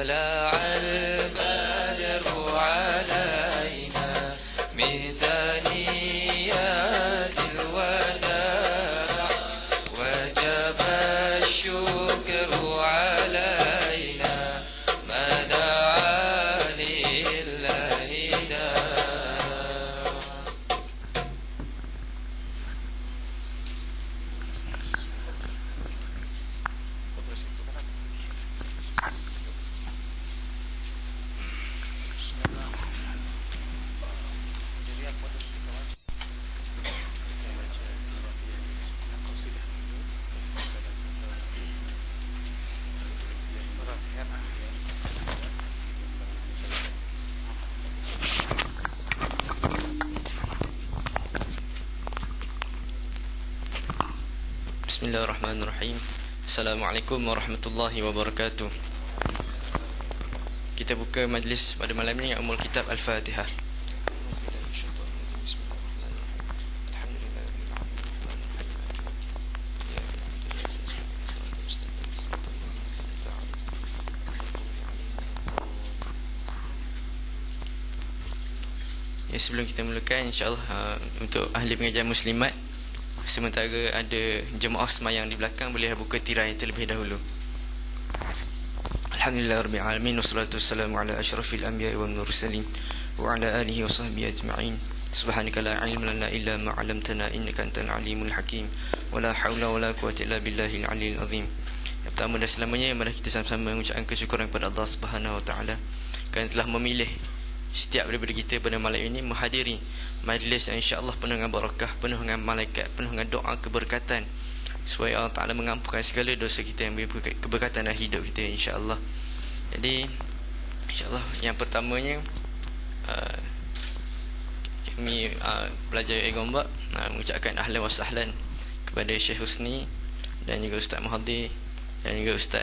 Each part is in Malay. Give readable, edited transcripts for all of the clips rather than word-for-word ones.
طلع البدر علينا من ثنيات الوداع وجب الشكر علينا ما دعا لله داع. Bismillahirrahmanirrahim. Assalamualaikum warahmatullahi wabarakatuh. Kita buka majlis pada malam ini Ummul Kitab Al-Fatihah. Ya, sebelum kita mulakan, insyaAllah untuk ahli pengajian muslimat, sementara ada jemaah semayang di belakang, boleh buka tirai terlebih dahulu. Alhamdulillah Rabbil Alamin, wassalatu wassalamu ala ashrafil anbiya wal mursalin wa ala alihi wa sahbihi ajma'in. Subhanaka la ilma lana illa ma 'allamtana innaka antal alimul hakim. Wa la haula wa la quwwata illa billahil aliyil azim. Yang pertama dan selamanya, mari kita sama-sama mengucapkan kesyukuran kepada Allah Subhanahu wa taala kerana telah memilih setiap daripada kita pada malam ini menghadiri majlis yang insya-Allah penuh dengan barakah, penuh dengan malaikat, penuh dengan doa keberkatan, supaya Allah Ta'ala mengampunkan segala dosa kita yang keberkatan dalam hidup kita, insya-Allah. Jadi insya-Allah yang pertamanya kami pelajar Gombak mengucapkan ahlan wa sahlan kepada Syekh Husni dan juga Ustaz Muhaddir dan juga Ustaz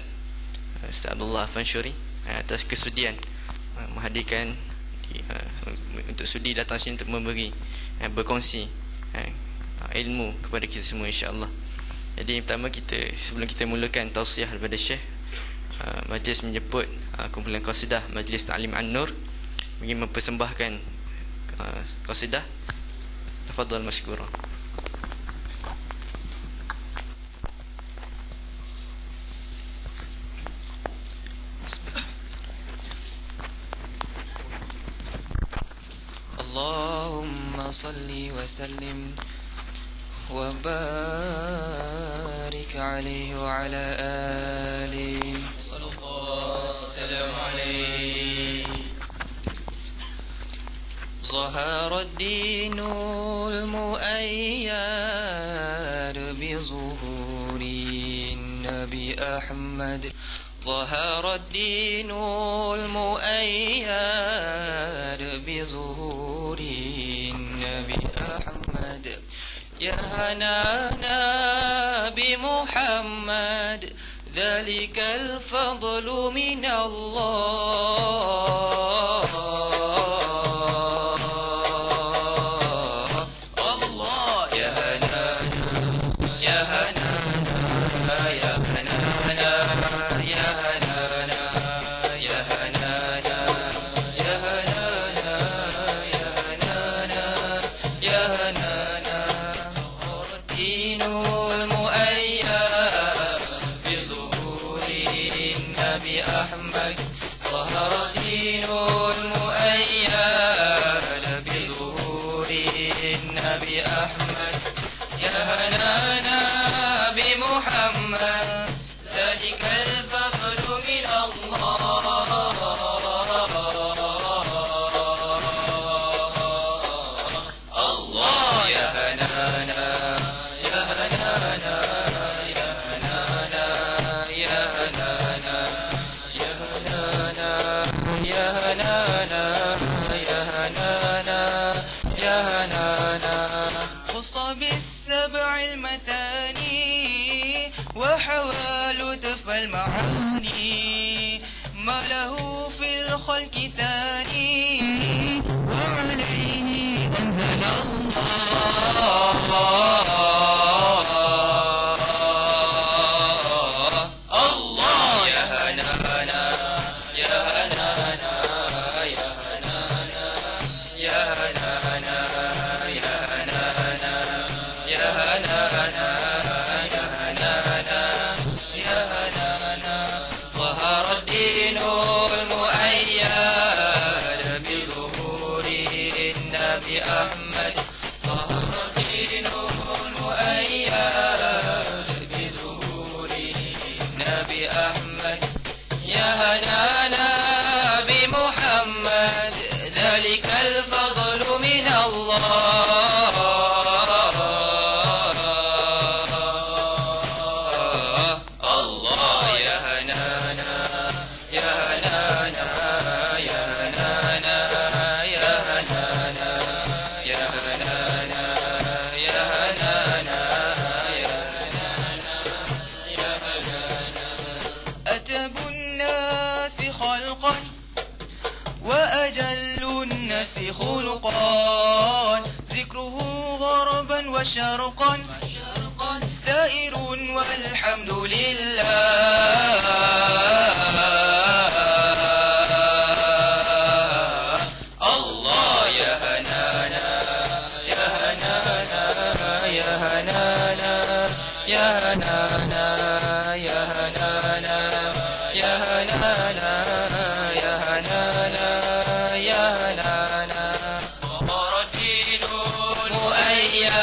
Abdullah Fanshuri atas kesudian menghadirkan untuk sudi datang sini untuk memberi berkongsi ilmu kepada kita semua, insya-Allah. Jadi pertama, sebelum kita mulakan tausiah daripada Syekh, majlis menjemput kumpulan qasidah Majlis Ta'lim An-Nur ingin mempersembahkan qasidah. Tafadhal mashkura. Allahumma salli wa sallim wa barik alaihi wa ala alihi sallallahu wasallam alaihi. Zahara ad-dinul mu'ayyad bi zuhuri Nabi Ahmad. ظهر الدين المؤيد بظهور النبي أحمد. يا هنانا بمحمد ذلك الفضل من الله. الله يا هنانا يا هنانا يا هنانا بالسبع المثاني وحوى لطف المعاني ما له في الخلق ثاني وعليه أنزل الله. الله يا هنانا يا Nabi Ahmad. Ya hanana بمحمد ذلك الفضل من الله. الله يا هنانا يا هنانا يا هنانا يا هنانا يا هنانا يا هنانا يا هنانا يا هنانا. أتب الناس خلقا وأجل الناس خلقا ذكره غربا وشرقا سائر والحمد لله. الله يا هنانا يا هنانا يا هنانا يا هنانا يا هنانا يا هنانا يا هنانا يا هنانا. ظهر الدين المؤيد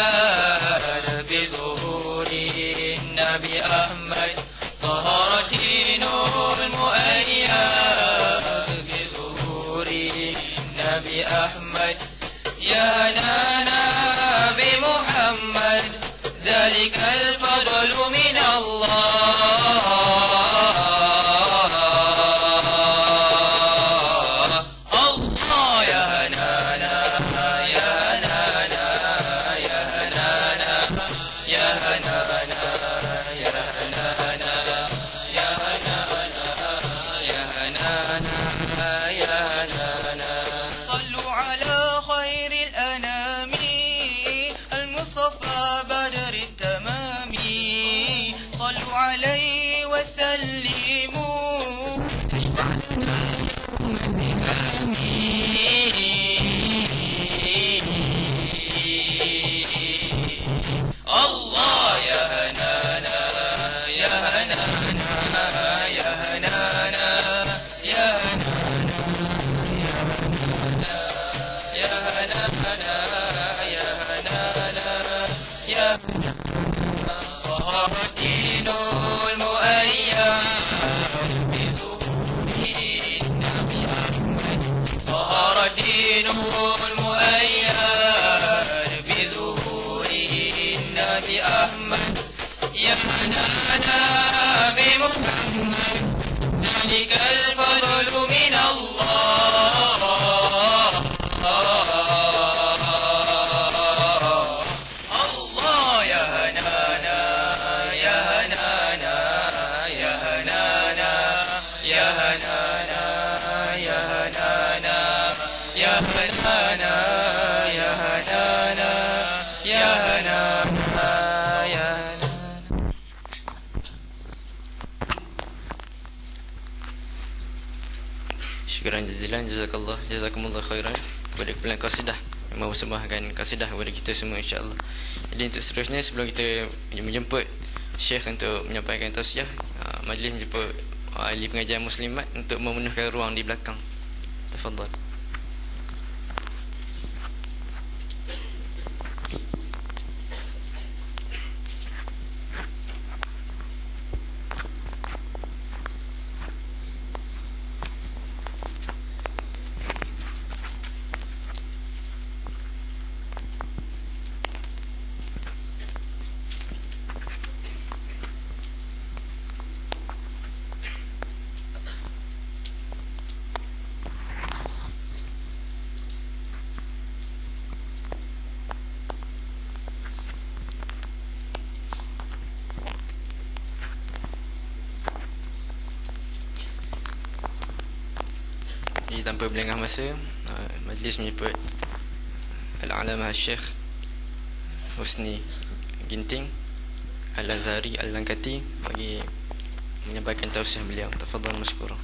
بظهور النبي أحمد. ظهر الدين المؤيد بظهور النبي أحمد. يا هنانا بمحمد ذلك الفضل من الله. صلوا على خير الأنام المصطفى بدر التمام. صلوا عليه وسلموا اشفع لنا يوم الزحام. الله يا هنانا يا هنانا يا هنانا يا هنانا يا هنانا يا هنانا يا هنانا. ظهر الدين المؤيد بظهور النبي أحمد. ظهر الدين المؤيد بظهور النبي أحمد. يا هنانا بمحمد ذلك الفضل من الله. الله يا هنانا يا هنانا يا هنانا يا هنانا يا هنانا يا هنانا يا هنانا يا هنانا يا هنانا. Syukran jazilan, jazakumullah khairan kepada kumpulan qasidah yang mempersembahkan qasidah kepada kita semua, insya-Allah. Jadi untuk seterusnya, sebelum kita menjemput Syekh untuk menyampaikan tausiah, majlis menjemput ahli pengajian muslimat untuk memenuhkan ruang di belakang. Tafadhal. Jadi tanpa berlengah masa, majlis menyebut Al-Alamah Syekh Husni Ginting Al-Azhari Al-Langkati bagi menyampaikan tausiah beliau. Tafadhal masykurah.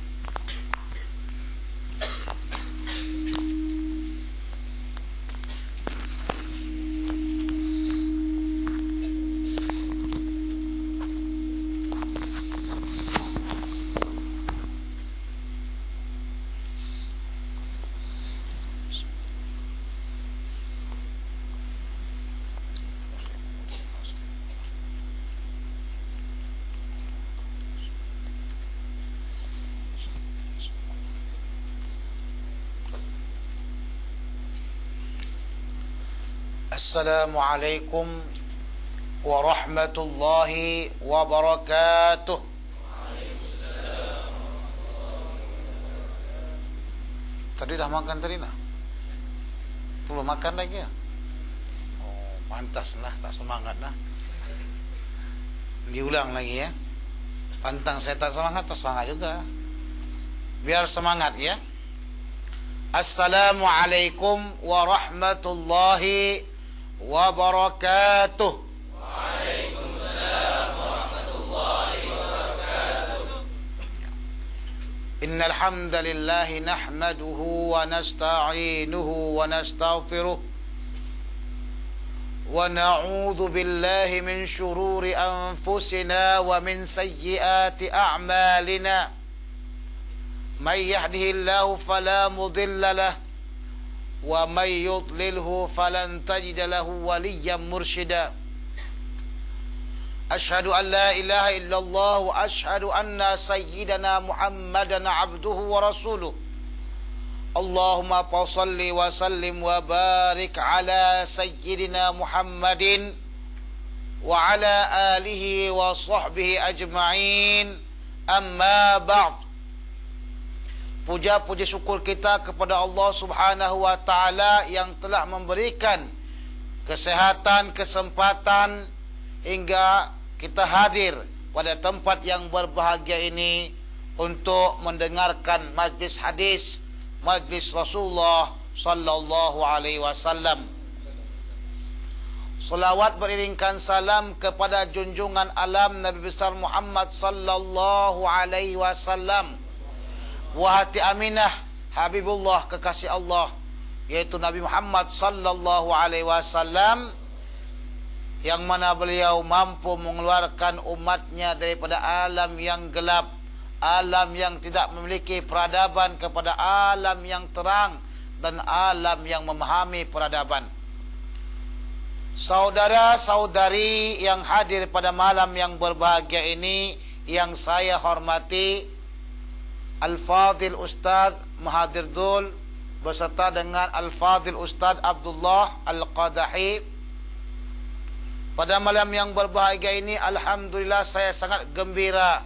Assalamualaikum warahmatullahi wabarakatuh. Tadi dah makan tadi nah? Belum makan lagi ya? Oh, pantas lah, tak semangat lah. Diulang lagi ya. Pantang saya tak semangat, tak semangat juga. Biar semangat ya. Assalamualaikum warahmatullahi wabarakatuh. Waalaikumsalam warahmatullahi wabarakatuh. Innal hamdalillah nahmaduhu wa nasta'inuhu wa nastaghfiruh wa na'udzu billahi min shururi anfusina wa min sayyiati a'malina. Man yahdihillahu fala mudilla lahu wa may yudlilhu falan tajida lahu waliyyan mursyida. Asyhadu an la ilaha illallah wa asyhadu anna sayyidana Muhammadan abduhu wa rasuluh. Allahumma salli wa sallim wa barik ala sayyidina Muhammadin wa ala alihi wa sahbihi ajma'in. Amma ba'd. Puja-puji syukur kita kepada Allah Subhanahu wa taala yang telah memberikan kesehatan, kesempatan hingga kita hadir pada tempat yang berbahagia ini untuk mendengarkan majlis hadis, majlis Rasulullah sallallahu alaihi wasallam. Salawat beriringkan salam kepada junjungan alam Nabi besar Muhammad sallallahu alaihi wasallam. Wahati Aminah Habibullah kekasih Allah, yaitu Nabi Muhammad sallallahu alaihi wasallam, yang mana beliau mampu mengeluarkan umatnya daripada alam yang gelap, alam yang tidak memiliki peradaban, kepada alam yang terang dan alam yang memahami peradaban. Saudara-saudari yang hadir pada malam yang berbahagia ini, yang saya hormati, Al-Fadil Ustaz Mahathir Dhul beserta dengan Al-Fadil Ustaz Abdullah Al-Qadahi. Pada malam yang berbahagia ini, alhamdulillah saya sangat gembira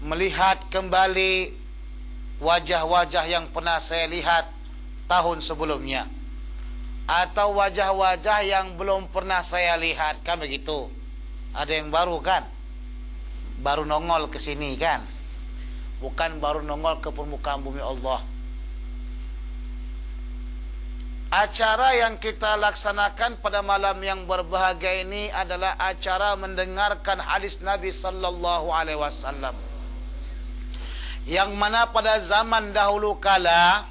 melihat kembali wajah-wajah yang pernah saya lihat tahun sebelumnya, atau wajah-wajah yang belum pernah saya lihat, kan begitu. Ada yang baru kan? Baru nongol ke sini kan? Bukan baru nongol ke permukaan bumi Allah. Acara yang kita laksanakan pada malam yang berbahagia ini adalah acara mendengarkan hadis Nabi sallallahu alaihi wasallam, yang mana pada zaman dahulu kala,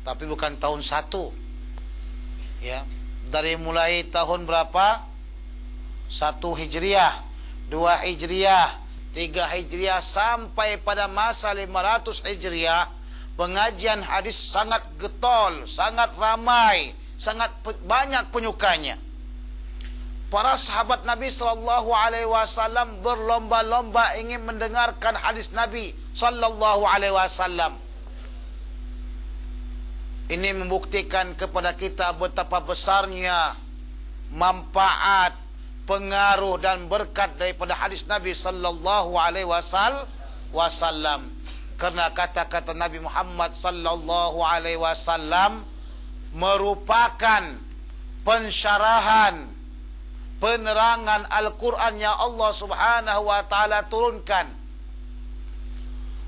tapi bukan tahun 1 ya, dari mulai tahun berapa? 1 Hijriah, 2 Hijriah, 3 Hijriah sampai pada masa 500 Hijriah, pengajian hadis sangat getol, sangat ramai, sangat banyak penyukanya. Para sahabat Nabi sallallahu alaihi wasallam berlomba-lomba ingin mendengarkan hadis Nabi sallallahu alaihi wasallam. Ini membuktikan kepada kita betapa besarnya manfaat, pengaruh dan berkat daripada hadis Nabi sallallahu alaihi wasallam. Karena kata-kata Nabi Muhammad sallallahu alaihi wasallam merupakan pensyarahan, penerangan Al-Quran yang Allah Subhanahu wa taala turunkan.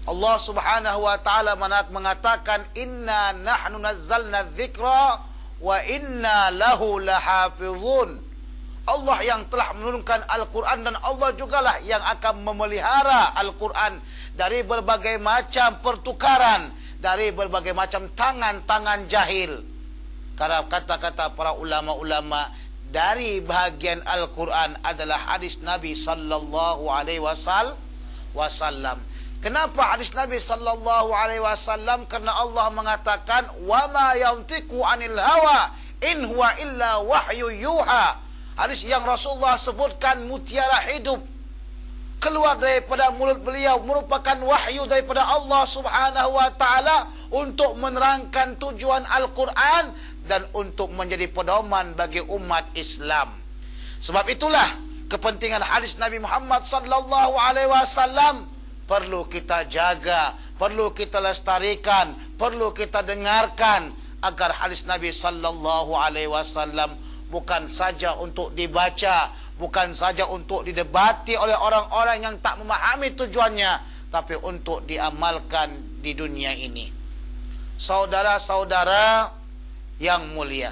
Allah Subhanahu wa taala mengatakan, inna nahnu nazzalna dzikra wa inna lahu lahafizun. Allah yang telah menurunkan Al-Quran, dan Allah jugalah yang akan memelihara Al-Quran dari berbagai macam pertukaran, dari berbagai macam tangan-tangan jahil. Karena kata-kata para ulama-ulama, dari bahagian Al-Quran adalah hadis Nabi sallallahu alaihi wasallam. Kenapa hadis Nabi sallallahu alaihi wasallam? Karena Allah mengatakan, wa ma yantiqu anil hawa in huwa illa wahyu yuha. Hadis yang Rasulullah sebutkan mutiara hidup keluar daripada mulut beliau merupakan wahyu daripada Allah Subhanahu wa taala untuk menerangkan tujuan Al-Quran dan untuk menjadi pedoman bagi umat Islam. Sebab itulah kepentingan hadis Nabi Muhammad sallallahu alaihi wasallam perlu kita jaga, perlu kita lestarikan, perlu kita dengarkan, agar hadis Nabi sallallahu alaihi wasallam bukan saja untuk dibaca, bukan saja untuk didebati oleh orang-orang yang tak memahami tujuannya, tapi untuk diamalkan di dunia ini. Saudara-saudara yang mulia,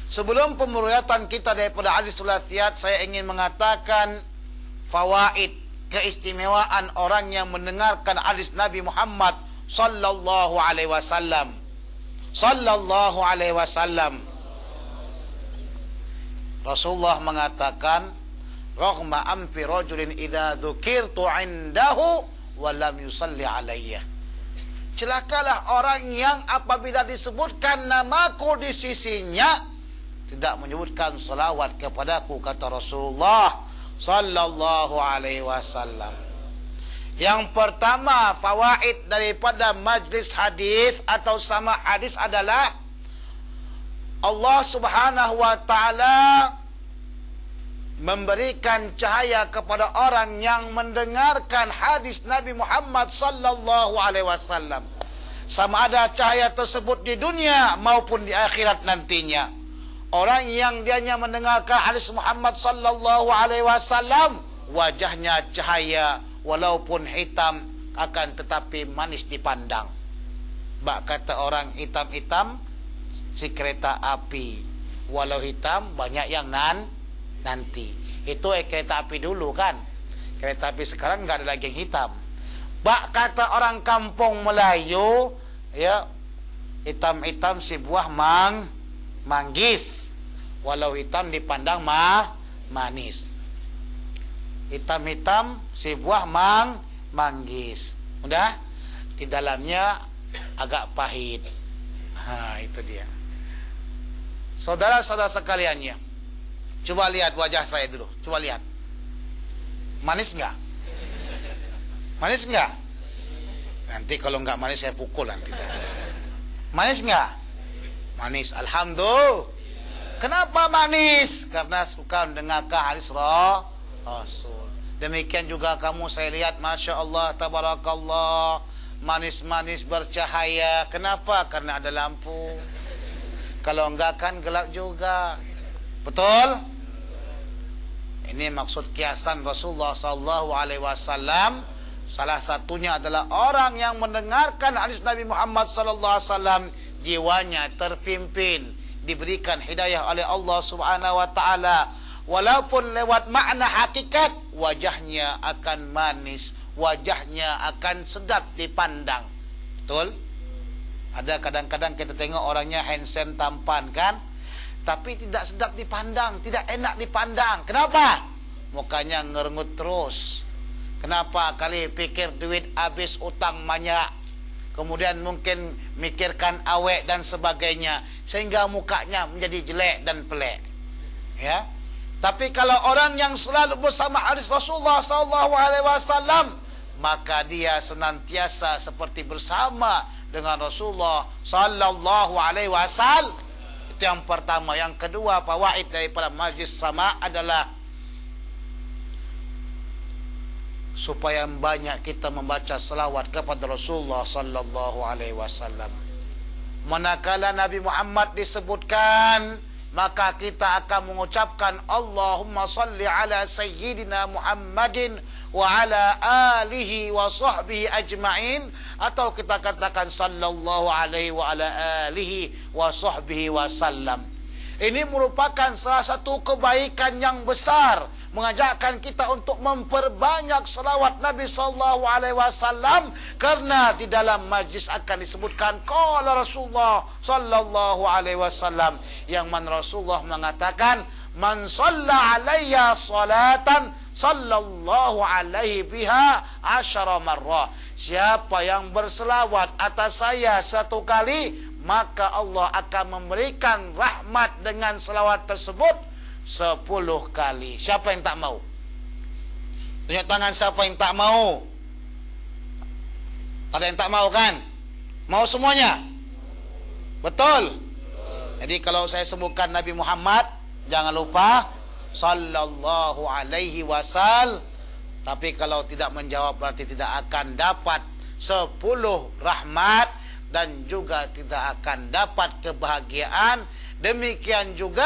sebelum pemuriatan kita daripada hadis sulasiat, saya ingin mengatakan fawaid, keistimewaan orang yang mendengarkan hadis Nabi Muhammad sallallahu alaihi wasallam. Sallallahu alaihi wasallam. Rasulullah mengatakan, "Raghma amfi rajulin idza dzukirtu 'indahu wa lam yusalli alayya." Celakalah orang yang apabila disebutkan namaku di sisinya tidak menyebutkan salawat kepadaku, kata Rasulullah sallallahu alaihi wasallam. Yang pertama, fawaid daripada majlis hadis atau sama hadis adalah Allah Subhanahu wa taala memberikan cahaya kepada orang yang mendengarkan hadis Nabi Muhammad sallallahu alaihi wasallam. Sama ada cahaya tersebut di dunia maupun di akhirat nantinya. Orang yang dianya mendengarkan hadis Muhammad sallallahu alaihi wasallam, wajahnya cahaya walaupun hitam, akan tetapi manis dipandang. Bak kata orang, hitam-hitam si kereta api, walau hitam banyak yang nanti. Itu kereta api dulu kan. Kereta api sekarang enggak ada lagi yang hitam. Bak kata orang kampung Melayu, ya, hitam-hitam si buah manggis, walau hitam dipandang manis. Hitam-hitam si buah manggis. Udah, di dalamnya agak pahit. Itu dia. Saudara-saudara sekaliannya, coba lihat wajah saya dulu. Coba lihat. Manis enggak? Manis enggak? Nanti kalau enggak manis saya pukul nanti. Manis enggak? Manis, alhamdulillah. Kenapa manis? Karena suka mendengarkan hadis Rasul. Demikian juga kamu, saya lihat, Masya Allah, Tabarakallah, manis-manis bercahaya. Kenapa? Karena ada lampu. Kalau enggak kan gelap juga. Betul? Ini maksud kiasan Rasulullah SAW. Salah satunya adalah orang yang mendengarkan hadis Nabi Muhammad SAW, jiwanya terpimpin, diberikan hidayah oleh Allah Subhanahu wa taala. Walaupun lewat makna hakikat, wajahnya akan manis, wajahnya akan sedap dipandang. Betul? Ada kadang-kadang kita tengok orangnya handsome, tampan kan, tapi tidak sedap dipandang, tidak enak dipandang. Kenapa? Mukanya ngerengut terus. Kenapa? Kali pikir duit habis, utang banyak, kemudian mungkin mikirkan awek dan sebagainya, sehingga mukanya menjadi jelek dan pelik. Ya. Tapi kalau orang yang selalu bersama hadis Rasulullah SAW, maka dia senantiasa seperti bersama dengan Rasulullah sallallahu alaihi wasallam. Itu yang pertama. Yang kedua, fawaid daripada majlis sama adalah supaya banyak kita membaca selawat kepada Rasulullah sallallahu alaihi wasallam. Manakala Nabi Muhammad disebutkan, maka kita akan mengucapkan Allahumma salli ala sayyidina Muhammadin wa ala alihi wa sahbihi ajma'in, atau kita katakan sallallahu alaihi wa ala alihi wa sahbihi wa sallam. Ini merupakan salah satu kebaikan yang besar, mengajakkan kita untuk memperbanyak selawat Nabi sallallahu alaihi wasallam, karena di dalam majlis akan disebutkan qala Rasulullah sallallahu alaihi wasallam, yang mana Rasulullah mengatakan man shalla alayya salatan sallallahu alaihi biha 10 marrah. Siapa yang berselawat atas saya 1 kali, maka Allah akan memberikan rahmat dengan selawat tersebut 10 kali. Siapa yang tak mau? Tunjuk tangan siapa yang tak mau. Ada yang tak mau kan? Mau semuanya? Betul? Jadi kalau saya sebutkan Nabi Muhammad, jangan lupa sallallahu alaihi wasallam. Tapi kalau tidak menjawab berarti tidak akan dapat 10 rahmat dan juga tidak akan dapat kebahagiaan. Demikian juga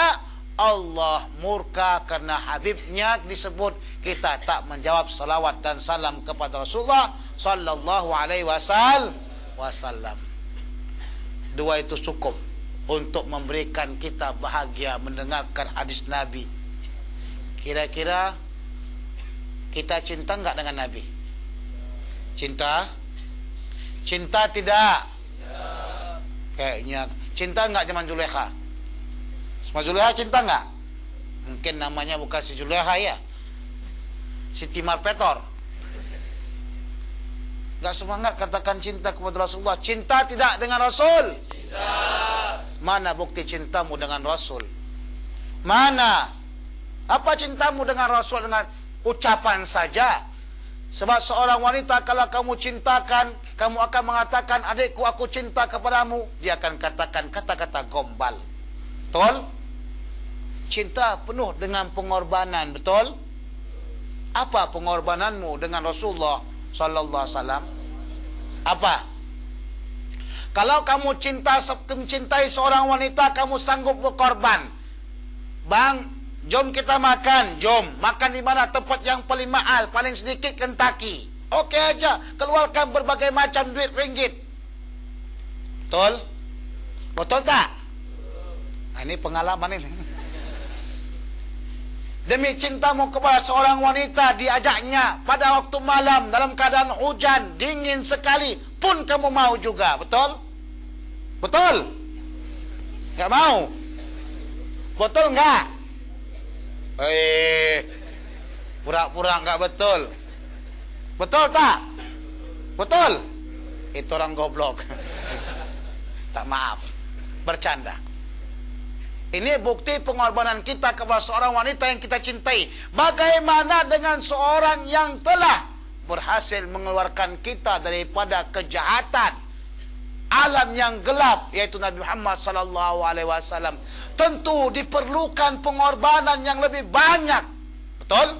Allah murka karena Habibnya disebut kita tak menjawab salawat dan salam kepada Rasulullah sallallahu alaihi wasallam. Dua itu cukup untuk memberikan kita bahagia mendengarkan hadis Nabi. Kira-kira kita cinta enggak dengan Nabi? Cinta? Cinta tidak? Kayaknya cinta enggak zaman Zulekha? Sama Zulekha cinta enggak? Mungkin namanya bukan si Zulekha ya, Siti Marpetor. Enggak semangat katakan cinta kepada Rasulullah. Cinta tidak dengan Rasul? Cinta. Mana bukti cintamu dengan Rasul? Mana? Apa cintamu dengan Rasul? Dengan ucapan saja. Sebab seorang wanita kalau kamu cintakan, kamu akan mengatakan, adikku aku cinta kepadamu. Dia akan katakan kata-kata gombal. Betul? Cinta penuh dengan pengorbanan. Betul? Apa pengorbananmu dengan Rasulullah sallallahu alaihi wasallam? Apa? Kalau kamu mencintai seorang wanita, kamu sanggup berkorban. Bang, jom kita makan. Jom. Makan di mana? Tempat yang paling mahal, paling sedikit Kentucky. Okey aja. Keluarkan berbagai macam duit ringgit. Betul? Betul tak? Ini pengalaman ini. Demi cintamu kepada seorang wanita, diajaknya pada waktu malam dalam keadaan hujan, dingin sekali, pun kamu mau juga. Betul? Betul? Enggak mau? Betul enggak? Pura-pura enggak betul. Betul tak? Betul? Itu orang goblok. Tak, maaf. Bercanda. Ini bukti pengorbanan kita kepada seorang wanita yang kita cintai. Bagaimana dengan seorang yang telah berhasil mengeluarkan kita daripada kejahatan alam yang gelap, yaitu Nabi Muhammad sallallahu alaihi wasallam? Tentu diperlukan pengorbanan yang lebih banyak. Betul?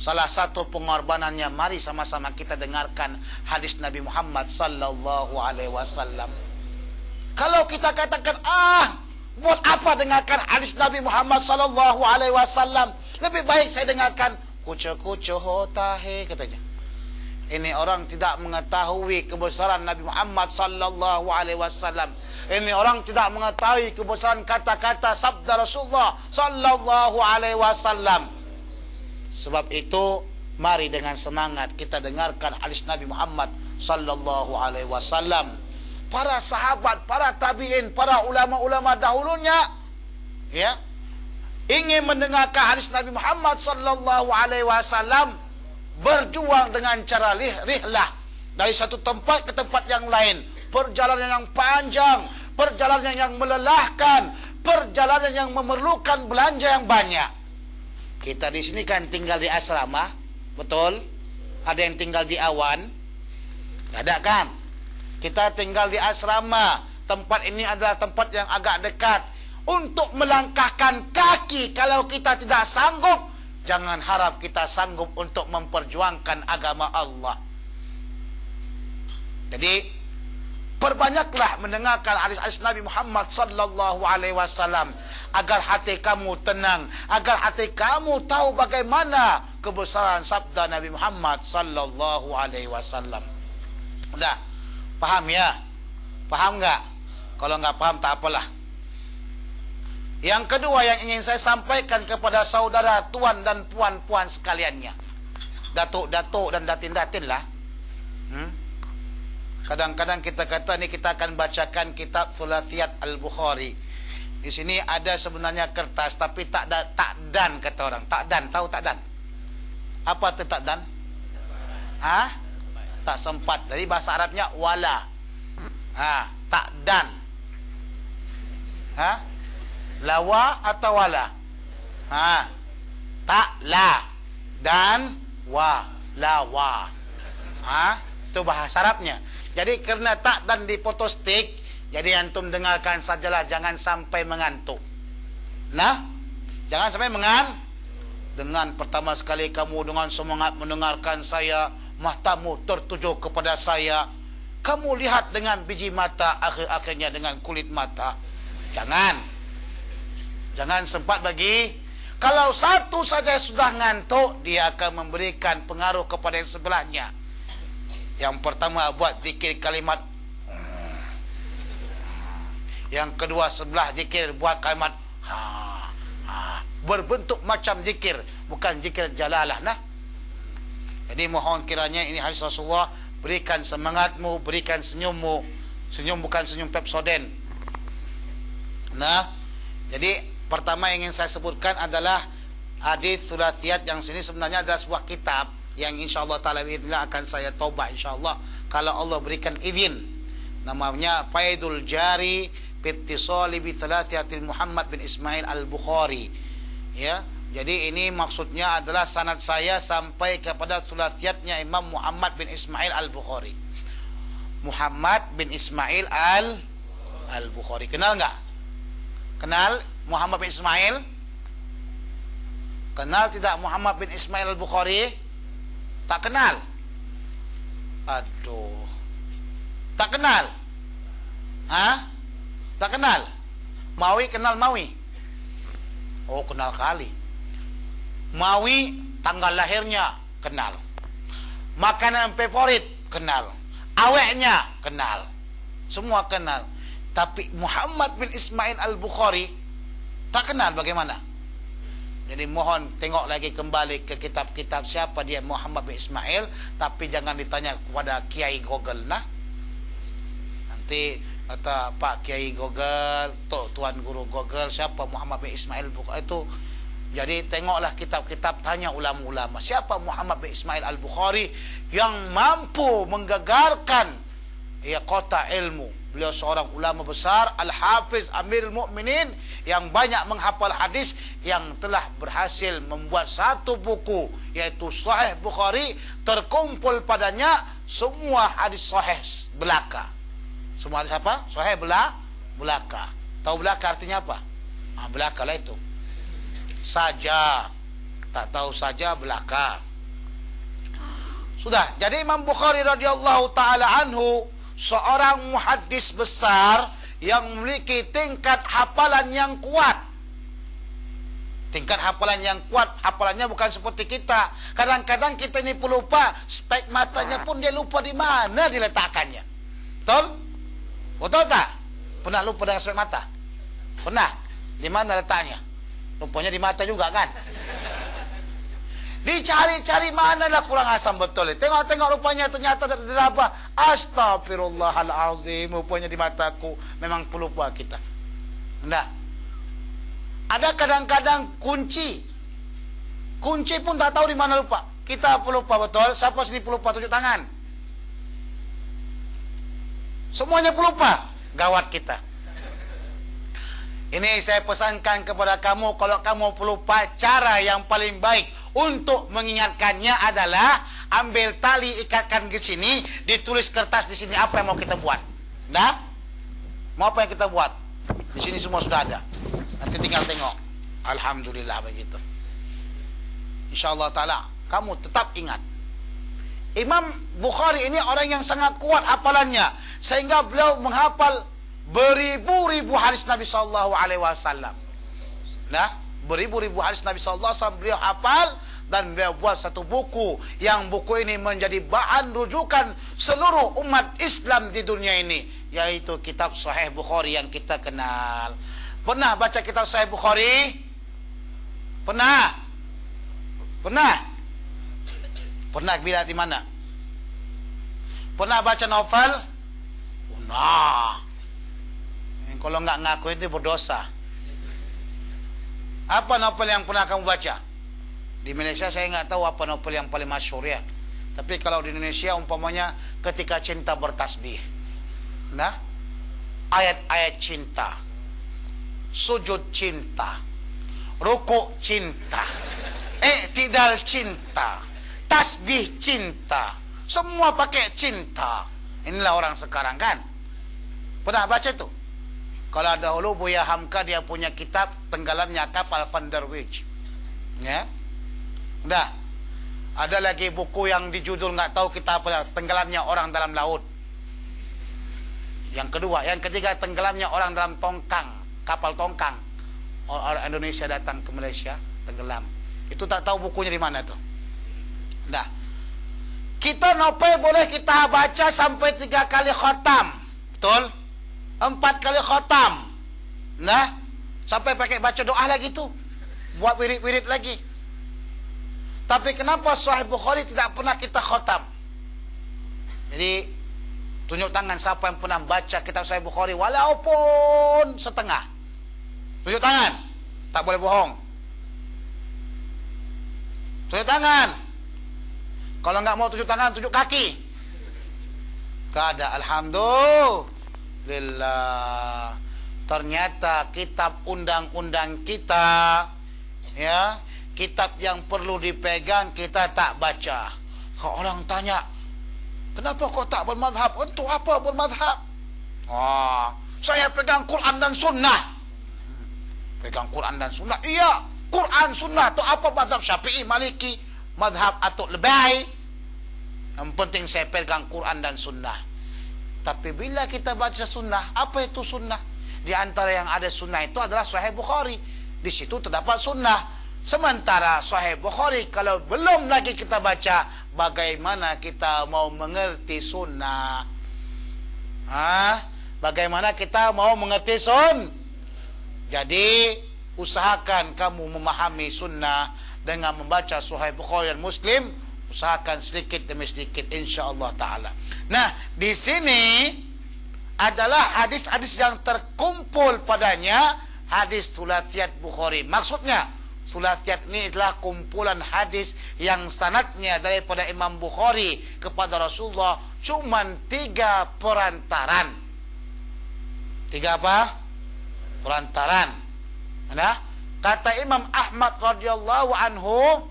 Salah satu pengorbanannya, mari sama-sama kita dengarkan hadis Nabi Muhammad sallallahu alaihi wasallam. Kalau kita katakan, buat apa dengarkan hadis Nabi Muhammad sallallahu alaihi wasallam? Lebih baik saya dengarkan kucu-kucu hotahe, katanya. Ini orang tidak mengetahui kebesaran Nabi Muhammad sallallahu alaihi wasallam. Ini orang tidak mengetahui kebesaran kata-kata sabda Rasulullah sallallahu alaihi wasallam. Sebab itu, mari dengan semangat kita dengarkan hadis Nabi Muhammad sallallahu alaihi wasallam. Para sahabat, para tabi'in, para ulama-ulama dahulunya, ya, ingin mendengarkan hadis Nabi Muhammad sallallahu alaihi wasallam, berjuang dengan cara rihlah dari satu tempat ke tempat yang lain, perjalanan yang panjang, perjalanan yang melelahkan, perjalanan yang memerlukan belanja yang banyak. Kita di sini kan tinggal di asrama, betul? Ada yang tinggal di awan, ada kan? Kita tinggal di asrama. Tempat ini adalah tempat yang agak dekat. Untuk melangkahkan kaki, kalau kita tidak sanggup, jangan harap kita sanggup untuk memperjuangkan agama Allah. Jadi, perbanyaklah mendengarkan hadis-hadis Nabi Muhammad sallallahu alaihi wasallam agar hati kamu tenang, agar hati kamu tahu bagaimana kebesaran sabda Nabi Muhammad sallallahu alaihi wasallam. Sudah paham ya? Paham enggak? Kalau enggak paham tak apalah. Yang kedua yang ingin saya sampaikan kepada saudara tuan dan puan-puan sekaliannya, datuk-datuk dan datin-datin lah. Kadang-kadang kita kata ni kita akan bacakan kitab Thulathiyat Al-Bukhari. Di sini ada sebenarnya kertas tapi tak dan kata orang. Tak dan, tahu tak dan? Apa tu tak dan? Tak sempat. Dari bahasa Arabnya wala. Tak dan. Lawa atau wala? Tak la dan wa, lawa. Itu bahasa Arabnya. Jadi kerana tak dan dipotostik, Jadi antum dengarkan sajalah, jangan sampai mengantuk. Nah, jangan sampai dengan pertama sekali kamu dengan semangat mendengarkan saya, matamu tertuju kepada saya, kamu lihat dengan biji mata, akhir-akhirnya dengan kulit mata. Jangan sempat bagi. Kalau satu saja sudah ngantuk, dia akan memberikan pengaruh kepada yang sebelahnya. Yang pertama, buat zikir kalimat. Yang kedua, sebelah zikir buat kalimat berbentuk macam zikir, bukan zikir jalalah. Nah, jadi mohon kiranya ini hadis Rasulullah, berikan semangatmu, berikan senyummu. Senyum bukan senyum Pepsodent. Nah, jadi pertama yang ingin saya sebutkan adalah hadis Thulathiyat, yang sini sebenarnya adalah sebuah kitab yang insyaallah taala akan saya tobat insyaallah kalau Allah berikan izin. Namanya Faidul Jari Bittisali bi Thulathiyatil Muhammad bin Ismail Al-Bukhari. Ya, jadi ini maksudnya adalah sanad saya sampai kepada Thulathiyatnya Imam Muhammad bin Ismail Al-Bukhari. Muhammad bin Ismail Al-Bukhari. Kenal enggak? Kenal Muhammad bin Ismail? Kenal tidak Muhammad bin Ismail Al-Bukhari? Tak kenal? Aduh. Tak kenal? Hah? Tak kenal? Mawi kenal Mawi? Oh, kenal kali. Mawi tanggal lahirnya kenal. Makanan favorit kenal. Aweknya kenal. Semua kenal. Tapi Muhammad bin Ismail Al-Bukhari tak kenal bagaimana? Jadi mohon tengok lagi kembali ke kitab-kitab siapa dia Muhammad bin Ismail, tapi jangan ditanya kepada Kiai Google. Nah, nanti kata Pak Kiai Google, Tuan Guru Google, siapa Muhammad bin Ismail Bukhari itu. Jadi tengoklah kitab-kitab, tanya ulama-ulama siapa Muhammad bin Ismail Al-Bukhari yang mampu menggegarkan kota ilmu. Beliau seorang ulama besar, Al-Hafiz Amirul Mukminin, yang banyak menghafal hadis, yang telah berhasil membuat satu buku yaitu Sahih Bukhari, terkumpul padanya semua hadis sahih belaka. Semua hadis apa? Sahih belaka. Tahu belaka artinya apa? Belaka lah itu. Saja. Tak tahu saja belaka. Sudah. Jadi Imam Bukhari radhiyallahu taala anhu seorang muhaddis besar yang memiliki tingkat hafalan yang kuat. Tingkat hafalan yang kuat, hafalannya bukan seperti kita. Kadang-kadang kita ini pelupa, spek matanya pun dia lupa di mana diletakkannya. Betul? Betul tak? Pernah lupa dengan spek mata? Pernah? Di mana letaknya? Rupanya di mata juga kan? Dicari-cari manalah kurang asam betul. Tengok-tengok rupanya ternyata ada apa? Astagfirullahalazim, rupanya di mataku. Memang pelupa kita. Nah, ada kadang-kadang kunci pun tak tahu di mana lupa. Kita pelupa betul. Siapa sini pelupa? Tunjuk tangan. Semuanya pelupa. Gawat kita. Ini saya pesankan kepada kamu, kalau kamu pelupa, cara yang paling baik untuk mengingatkannya adalah ambil tali, ikatkan ke sini, ditulis kertas di sini apa yang mau kita buat. Nah, mau apa yang kita buat? Di sini semua sudah ada. Nanti tinggal tengok. Alhamdulillah begitu. InsyaAllah ta'ala kamu tetap ingat. Imam Bukhari ini orang yang sangat kuat hafalannya, sehingga beliau menghafal beribu-ribu hadis Nabi SAW. Nah, beribu-ribu hadis Nabi SAW beliau hafal, dan beliau buat satu buku, yang buku ini menjadi bahan rujukan seluruh umat Islam di dunia ini, yaitu kitab Sahih Bukhari yang kita kenal. Pernah baca kitab Sahih Bukhari? Pernah? Pernah bila di mana? Pernah baca novel? Pernah. Kalau nggak ngaku itu berdosa. Apa novel yang pernah kamu baca? Di Malaysia saya nggak tahu apa novel yang paling masyhur ya. Tapi kalau di Indonesia umpamanya Ketika Cinta Bertasbih. Nah, ayat-ayat cinta, sujud cinta, rukuk cinta, i'tidal cinta, tasbih cinta, semua pakai cinta. Inilah orang sekarang kan. Pernah baca tu? Kalau dahulu Buya Hamka dia punya kitab Tenggelamnya Kapal Van der Wijk. Ya. Udah. Ada lagi buku yang dijudul nggak tahu kita apa, Tenggelamnya Orang Dalam Laut. Yang kedua, yang ketiga Tenggelamnya Orang Dalam Tongkang, kapal tongkang. Orang Indonesia datang ke Malaysia, tenggelam. Itu tak tahu bukunya di mana tuh. Nah, kita novel boleh kita baca sampai 3 kali khatam, betul? 4 kali khatam. Nah, sampai pakai baca doa lagi tuh, buat wirid-wirid lagi. Tapi kenapa Sahih Bukhari tidak pernah kita khatam? Jadi tunjuk tangan siapa yang pernah baca kitab Sahih Bukhari walaupun setengah. Tunjuk tangan. Tak boleh bohong. Tunjuk tangan. Kalau enggak mau tunjuk tangan, tunjuk kaki. Kada, alhamdulillah. Ternyata kitab undang-undang kita, ya, kitab yang perlu dipegang kita tak baca. Kalau orang tanya, kenapa kau tak bermadhab? Untuk apa bermadhab? Saya pegang Quran dan Sunnah. Pegang Quran dan Sunnah. Iya, Quran Sunnah tu apa? Mazhab Syafi'i, Maliki, mazhab Atuk Lebai. Yang penting saya pegang Quran dan Sunnah. Tapi bila kita baca Sunnah, apa itu Sunnah? Di antara yang ada Sunnah itu adalah Sahih Bukhari. Di situ terdapat Sunnah. Sementara Sahih Bukhari kalau belum lagi kita baca, bagaimana kita mau mengerti Sunnah? Bagaimana kita mau mengerti Sunnah? Jadi usahakan kamu memahami Sunnah dengan membaca Sahih Bukhari dan Muslim. Usahakan sedikit demi sedikit, insya-Allah taala. Nah, di sini adalah hadis-hadis yang terkumpul padanya hadis Thulathiyat Bukhari. Maksudnya Thulathiyat ini adalah kumpulan hadis yang sanadnya daripada Imam Bukhari kepada Rasulullah cuman 3 perantaran. 3 apa? Perantaran. Nah, kata Imam Ahmad radhiyallahu anhu,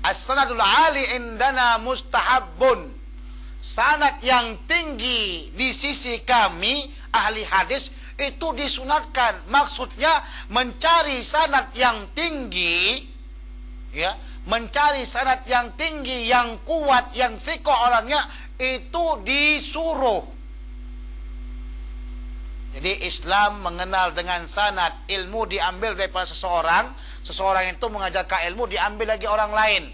as-sanadul ali indana mustahabbun. Sanad yang tinggi di sisi kami ahli hadis itu disunatkan. Maksudnya mencari sanad yang tinggi, ya, mencari sanad yang tinggi, yang kuat, yang thiqah orangnya, itu disuruh. Jadi Islam mengenal dengan sanad. Ilmu diambil daripada seseorang, seseorang itu mengajarkan ilmu diambil lagi orang lain.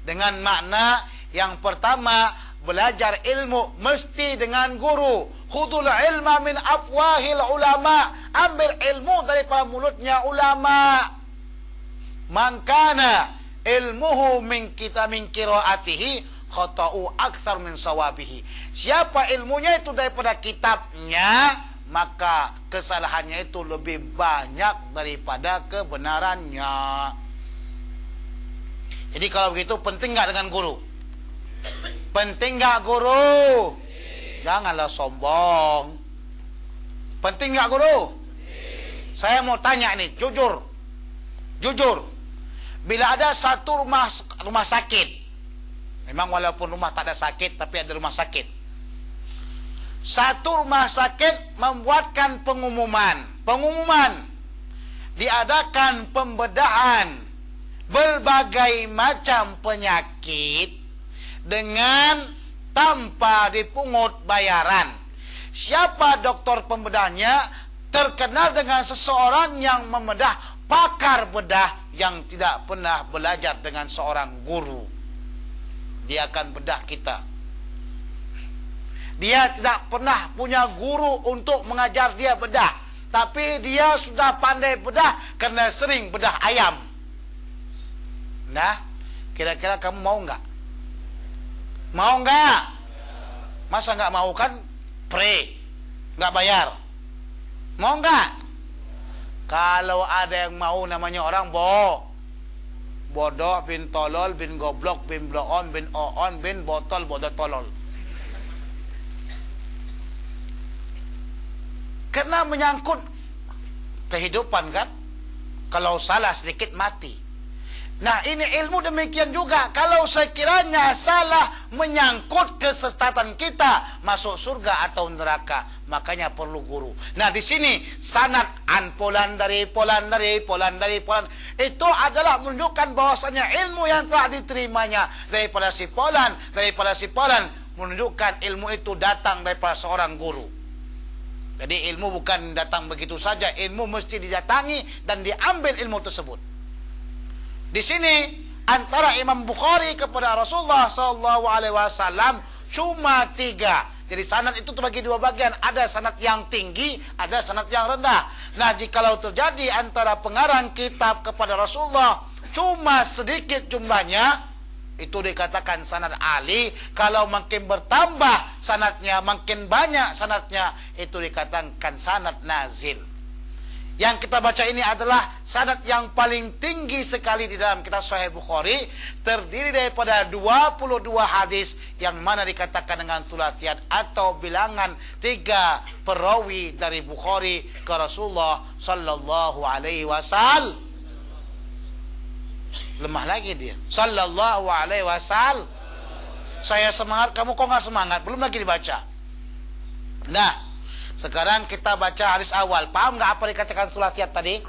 Dengan makna yang pertama, belajar ilmu mesti dengan guru. Khudul ilma min afwahil ulama. Ambil ilmu daripada mulutnya ulama. Mangkana ilmuhu min qiraatihi khata'u akthar min sawabihi. Siapa ilmunya itu daripada kitabnya, maka kesalahannya itu lebih banyak daripada kebenarannya. Jadi kalau begitu penting enggak dengan guru? Penting enggak guru? Janganlah sombong. Penting enggak guru? Saya mau tanya nih, jujur. Jujur. Bila ada satu rumah sakit. Memang walaupun rumah tak ada sakit, tapi ada rumah sakit. Satu rumah sakit membuatkan pengumuman. Diadakan pembedahan berbagai macam penyakit dengan tanpa dipungut bayaran. Siapa doktor pembedahnya? Terkenal dengan seseorang yang membedah, pakar bedah yang tidak pernah belajar dengan seorang guru. Dia akan bedah kita. Dia tidak pernah punya guru untuk mengajar dia bedah. Tapi dia sudah pandai bedah karena sering bedah ayam. Nah, kira-kira kamu mau enggak? Mau enggak? Masa enggak mau kan? Pray. Enggak bayar. Mau enggak? Kalau ada yang mau namanya orang bodoh, bin tolol, bin goblok, bin bloon, bin oon, bin botol, bodoh tolol. Karena menyangkut kehidupan kan. Kalau salah sedikit mati. Nah, ini ilmu demikian juga. Kalau sekiranya salah menyangkut kesesatan kita masuk surga atau neraka. Makanya perlu guru. Nah, di sini sanad an polan dari polan itu adalah menunjukkan bahwasanya ilmu yang telah diterimanya daripada si polan menunjukkan ilmu itu datang daripada seorang guru. Jadi ilmu bukan datang begitu saja, ilmu mesti didatangi dan diambil ilmu tersebut. Di sini antara Imam Bukhari kepada Rasulullah SAW cuma 3. Jadi sanad itu terbagi 2 bagian. Ada sanad yang tinggi, ada sanad yang rendah. Nah, jikalau terjadi antara pengarang kitab kepada Rasulullah cuma sedikit jumlahnya, itu dikatakan sanad ali. Kalau makin bertambah sanadnya, makin banyak sanadnya, itu dikatakan sanad nazil. Yang kita baca ini adalah sanad yang paling tinggi sekali di dalam kitab Sahih Bukhari, terdiri daripada 22 hadis yang mana dikatakan dengan thulathiyat atau bilangan 3 perawi dari Bukhari ke Rasulullah sallallahu alaihi wasallam. Lemah lagi dia. Sallallahu alaihi wasallam. Saya semangat, kamu kok nggak semangat? Belum lagi dibaca. Nah, sekarang kita baca hadis awal. Paham nggak apa dikatakan thulathiyat tadi?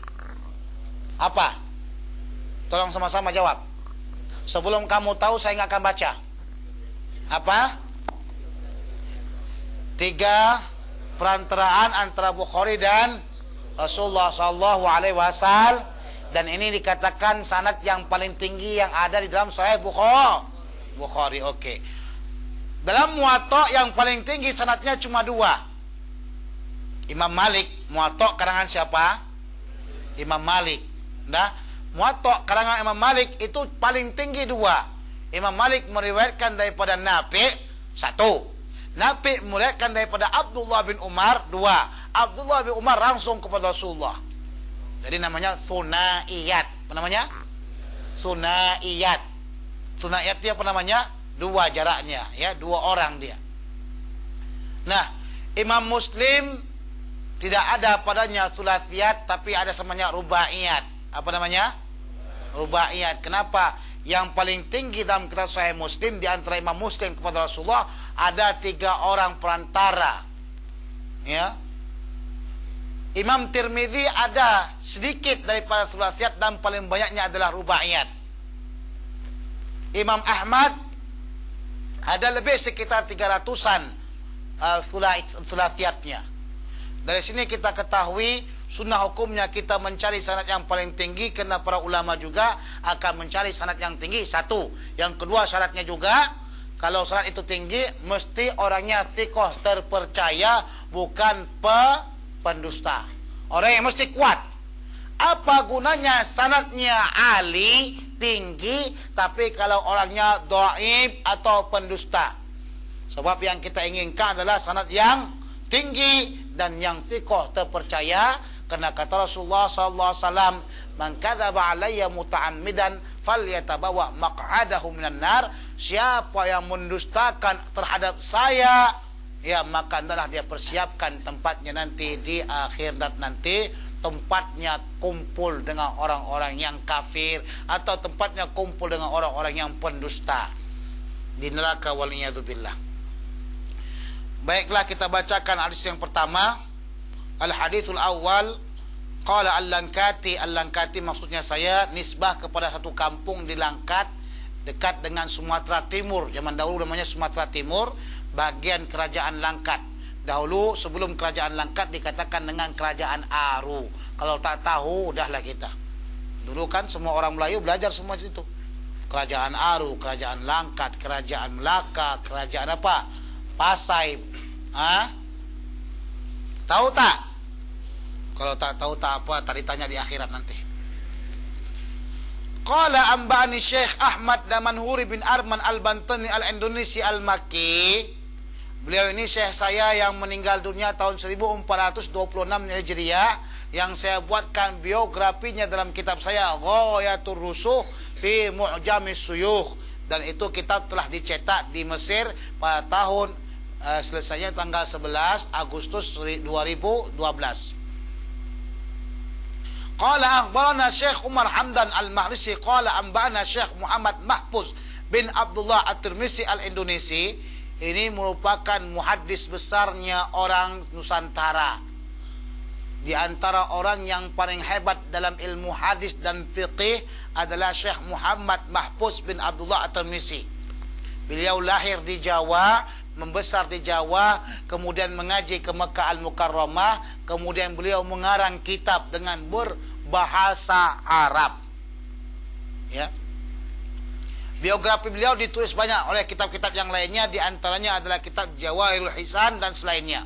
Apa? Tolong sama-sama jawab. Sebelum kamu tahu, saya nggak akan baca. Apa? 3 perantaraan antara Bukhari dan Rasulullah sallallahu alaihi wasallam. Dan ini dikatakan sanad yang paling tinggi yang ada di dalam Sahih Bukhari. Oke. Dalam Muwatta yang paling tinggi sanadnya cuma 2. Imam Malik, Muwatta karangan siapa? Imam Malik. Nah, Muwatta karangan Imam Malik itu paling tinggi 2. Imam Malik meriwayatkan daripada Nafi' 1. Nafi' meriwayatkan daripada Abdullah bin Umar 2. Abdullah bin Umar langsung kepada Rasulullah. Jadi namanya thunaiyat. Apa namanya? Thunaiyat. Thunaiyat dia apa namanya? 2 jaraknya, ya, 2 orang dia. Nah, Imam Muslim tidak ada padanya thulathiyat, tapi ada namanya rubaiyat. Apa namanya? Rubaiyat. Kenapa? Yang paling tinggi dalam kitab Sahih Muslim di antara Imam Muslim kepada Rasulullah ada 3 orang perantara. Ya. Imam Tirmidzi ada sedikit daripada thulathiyat dan paling banyaknya adalah rubaiyat. Imam Ahmad ada lebih sekitar 300-an thulathiyatnya. Dari sini kita ketahui sunnah hukumnya kita mencari sanad yang paling tinggi, karena para ulama juga akan mencari sanad yang tinggi. 1. Yang kedua, syaratnya juga kalau sanad itu tinggi mesti orangnya thiqah, terpercaya, bukan pendusta. Orang yang mesti kuat. Apa gunanya sanadnya ali, tinggi, tapi kalau orangnya dhaif atau pendusta? Sebab yang kita inginkan adalah sanad yang tinggi dan yang thiqah, terpercaya. Karena kata Rasulullah sallallahu alaihi wasallam, "Man kadzaba alayya muta'ammidan falyatabawa maq'adahu minan nar." Siapa yang mendustakan terhadap saya, ya, maka hendaklah dia persiapkan tempatnya nanti di akhirat nanti, tempatnya kumpul dengan orang-orang yang kafir atau tempatnya kumpul dengan orang-orang yang pendusta di neraka, waliyadzubillah. Baiklah, kita bacakan hadis yang pertama. Al-hadithul awal, qala Al-Langkati. Al-Langkati maksudnya saya nisbah kepada satu kampung di Langkat dekat dengan Sumatera Timur. Zaman dahulu namanya Sumatera Timur, bagian kerajaan Langkat. Dahulu sebelum kerajaan Langkat dikatakan dengan kerajaan Aru. Kalau tak tahu, udahlah kita. Dulu kan semua orang Melayu belajar semua itu. Kerajaan Aru, kerajaan Langkat, kerajaan Melaka, kerajaan apa? Pasai. Tahu tak? Kalau tak tahu tak apa, tak ditanya di akhirat nanti. Qala ambani Syekh Ahmad Damanhuri bin Arman Al-Bantani Al-Indonesi Al-Makki. Beliau ini syekh saya yang meninggal dunia tahun 1426 Hijriah, yang saya buatkan biografinya dalam kitab saya Ghayatur Rusuh fi Mu'jamis Suyukh, dan itu kitab telah dicetak di Mesir pada tahun selesainya tanggal 11 Agustus 2012. Qala akhbarana Syekh Umar Hamdan Al-Mahrisi qala ambana Syekh Muhammad Mahfuz bin Abdullah At-Tirmizi Al-Indonesi ini merupakan muhaddis besarnya orang Nusantara. Di antara orang yang paling hebat dalam ilmu hadis dan fiqih adalah Syekh Muhammad Mahfuz bin Abdullah At-Tirmizi. Beliau lahir di Jawa, membesar di Jawa, kemudian mengaji ke Mekah Al-Mukarramah, kemudian beliau mengarang kitab dengan berbahasa Arab. Ya. Biografi beliau ditulis banyak oleh kitab-kitab yang lainnya, di antaranya adalah kitab Jawahirul Hisan dan selainnya.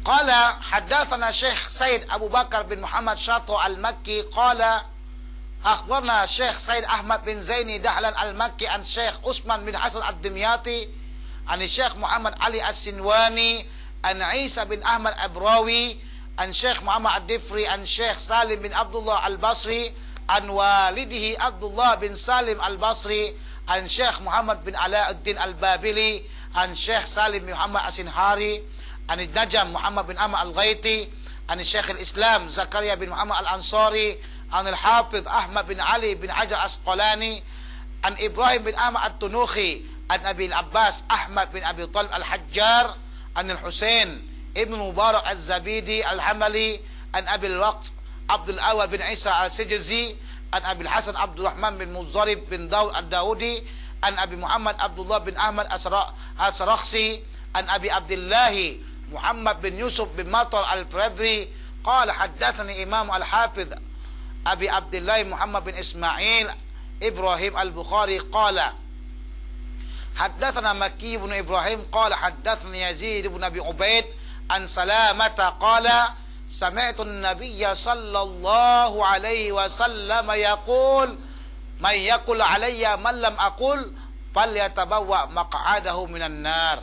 Qala haddatsana Syekh Said Abu Bakar bin Muhammad Syatwa Al-Makki qala akhbarna Syekh Said Ahmad bin Zaini Dahlan Al-Makki an Syekh Utsman bin Hasan Ad-Dimyati an Syekh Muhammad Ali As-Sinwani an Isa bin Ahmad Abrawi an Syekh Muhammad Ad-Difri an Syekh Salim bin Abdullah Al-Basri an walidihi Abdullah bin Salim Al-Basri an Syekh Muhammad bin Alauddin Al-Babili an Syekh Salim bin Muhammad As-Sinhari an Najam Muhammad bin Ahmad Al-Ghaiti an Syekh Al-Islam Zakaria bin Muhammad Al-Ansari an Al-Hafidh Ahmad bin Ali bin Hajar Asqalani an Ibrahim bin Ahmad At-Tunukhi an Abi Al-Abbas Ahmad bin Abi Talib Al-Hajjar an Al-Husain Ibn Mubarak Az-Zabidi Al-Hamali an Abi Al-Waqt Abdul Awal bin Isa Al-Sijzi an Abi Al-Hasan Abdul Rahman bin Muzarib bin Daud Ad-Daudi an Abi Muhammad Abdullah bin Ahmad As-Sarakhsi an Abi Abdillahi Muhammad bin Yusuf bin Matar Al-Fabri qala haddatsani Imam Al-Hafidh Abi Abdillah Muhammad bin Ismail Ibrahim Al-Bukhari qala haddatsana Makki bin Ibrahim qala haddatsani Yazid bin Abi Ubaid an Salamata qala sami'tu an-nabiyya sallallahu alaihi wasallam yaqul may yaqul alayya man lam aqul falyatabawwa maq'adahu minan nar.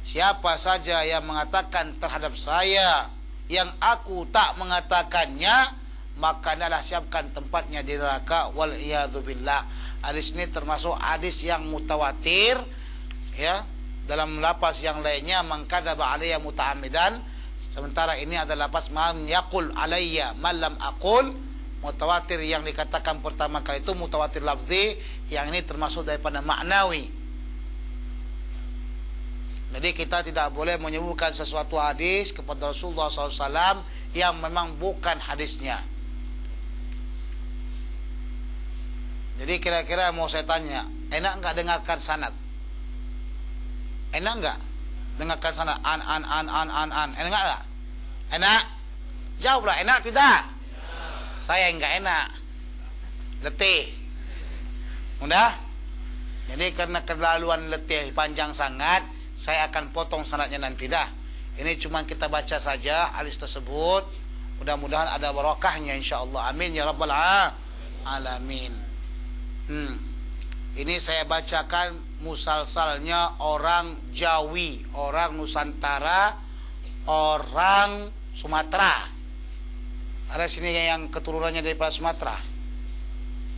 Siapa saja yang mengatakan terhadap saya yang aku tak mengatakannya, maka adalah siapkan tempatnya di neraka. Wal iyadzu billah. Hadis ini termasuk hadis yang mutawatir, ya. Dalam lapas yang lainnya mangkadzaba alayya muta'ammidan, sementara ini adalah lapas man yaqul alayya man lam aqul. Mutawatir yang dikatakan pertama kali itu mutawatir lafzi, yang ini termasuk daripada maknawi. Jadi kita tidak boleh menyebutkan sesuatu hadis kepada Rasulullah SAW yang memang bukan hadisnya. Jadi kira-kira mau saya tanya, enak enggak dengarkan sanad? Enak enggak dengarkan sanad? An. Enak enggak? Enak? Jawablah, enak tidak? Saya enggak enak. Letih. Mudah? Jadi karena keterlaluan letih panjang sangat, saya akan potong sanadnya nanti dah. Ini cuma kita baca saja hadis tersebut. Mudah-mudahan ada barakahnya insyaallah. Amin ya rabbal alamin. Ini saya bacakan musalsalnya orang Jawi, orang Nusantara, orang Sumatera. Ada sini yang keturunannya daripada Sumatera?